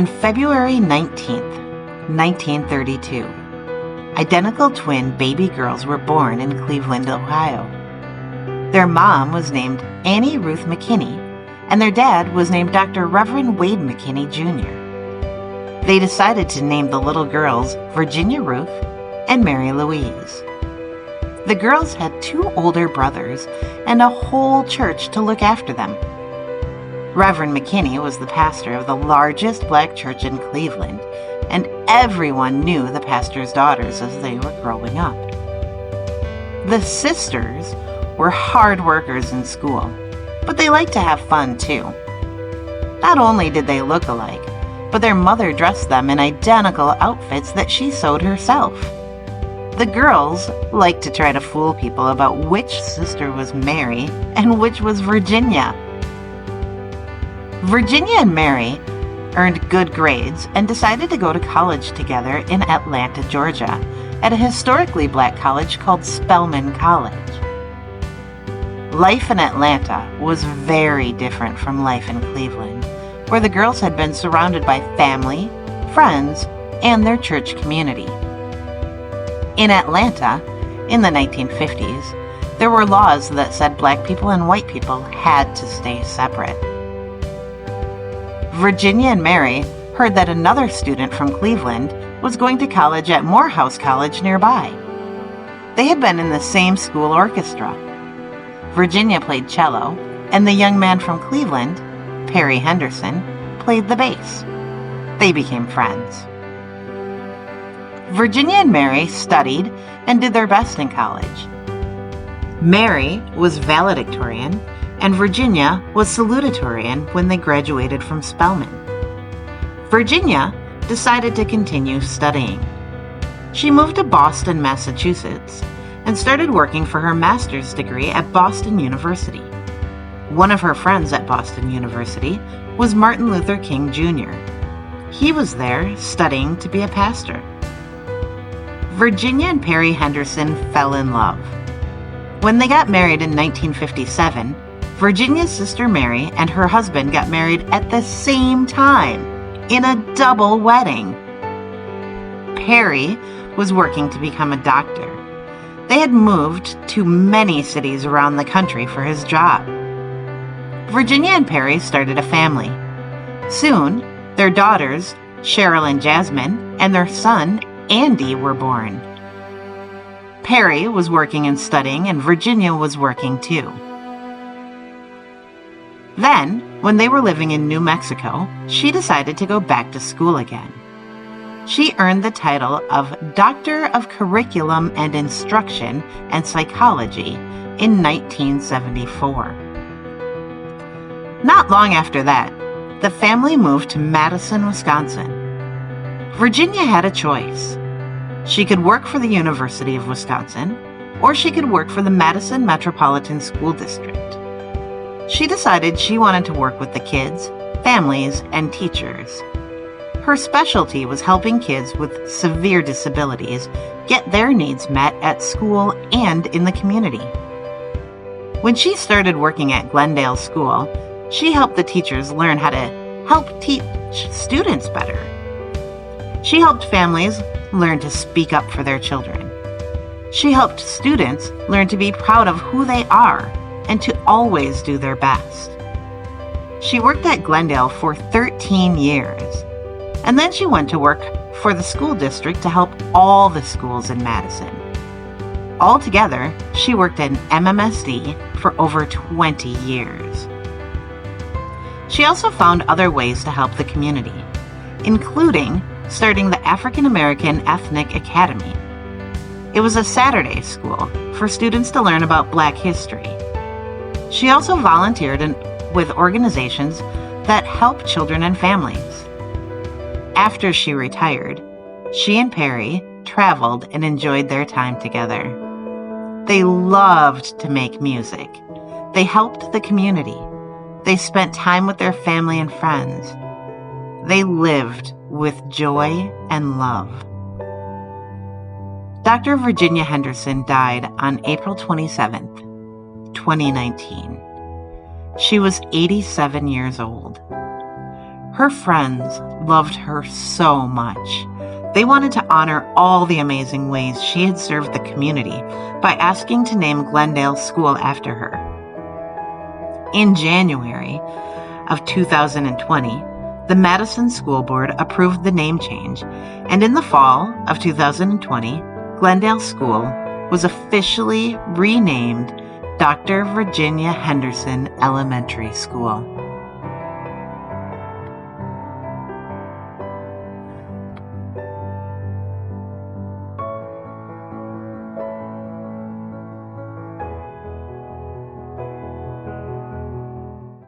On February 19th, 1932, identical twin baby girls were born in Cleveland, Ohio. Their mom was named Annie Ruth McKinney, and their dad was named Dr. Reverend Wade McKinney, Jr. They decided to name the little girls Virginia Ruth and Mary Louise. The girls had 2 older brothers and a whole church to look after them. Reverend McKinney was the pastor of the largest black church in Cleveland, and everyone knew the pastor's daughters as they were growing up. The sisters were hard workers in school, but they liked to have fun too. Not only did they look alike, but their mother dressed them in identical outfits that she sewed herself. The girls liked to try to fool people about which sister was Mary and which was Virginia. Virginia and Mary earned good grades and decided to go to college together in Atlanta, Georgia, at a historically black college called Spelman College. Life in Atlanta was very different from life in Cleveland, where the girls had been surrounded by family, friends, and their church community. In Atlanta, in the 1950s, there were laws that said black people and white people had to stay separate. Virginia and Mary heard that another student from Cleveland was going to college at Morehouse College nearby. They had been in the same school orchestra. Virginia played cello, and the young man from Cleveland, Perry Henderson, played the bass. They became friends. Virginia and Mary studied and did their best in college. Mary was valedictorian, and Virginia was salutatorian when they graduated from Spelman. Virginia decided to continue studying. She moved to Boston, Massachusetts, and started working for her master's degree at Boston University. One of her friends at Boston University was Martin Luther King, Jr. He was there studying to be a pastor. Virginia and Perry Henderson fell in love. When they got married in 1957, Virginia's sister Mary and her husband got married at the same time in a double wedding. Perry was working to become a doctor. They had moved to many cities around the country for his job. Virginia and Perry started a family. Soon, their daughters, Cheryl and Jasmine, and their son, Andy, were born. Perry was working and studying, and Virginia was working too. Then, when they were living in New Mexico, she decided to go back to school again. She earned the title of Doctor of Curriculum and Instruction and Psychology in 1974. Not long after that, the family moved to Madison, Wisconsin. Virginia had a choice. She could work for the University of Wisconsin, or she could work for the Madison Metropolitan School District. She decided she wanted to work with the kids, families, and teachers. Her specialty was helping kids with severe disabilities get their needs met at school and in the community. When she started working at Glendale School, she helped the teachers learn how to help teach students better. She helped families learn to speak up for their children. She helped students learn to be proud of who they are and to always do their best. She worked at Glendale for 13 years, and then she went to work for the school district to help all the schools in Madison. Altogether, she worked at MMSD for over 20 years. She also found other ways to help the community, including starting the African American Ethnic Academy. It was a Saturday school for students to learn about Black history. She also volunteered with organizations that help children and families. After she retired, she and Perry traveled and enjoyed their time together. They loved to make music. They helped the community. They spent time with their family and friends. They lived with joy and love. Dr. Virginia Henderson died on April 27th, 2019. She was 87 years old. Her friends loved her so much. They wanted to honor all the amazing ways she had served the community by asking to name Glendale School after her. In January of 2020, the Madison School Board approved the name change, and in the fall of 2020, Glendale School was officially renamed Dr. Virginia Henderson Elementary School.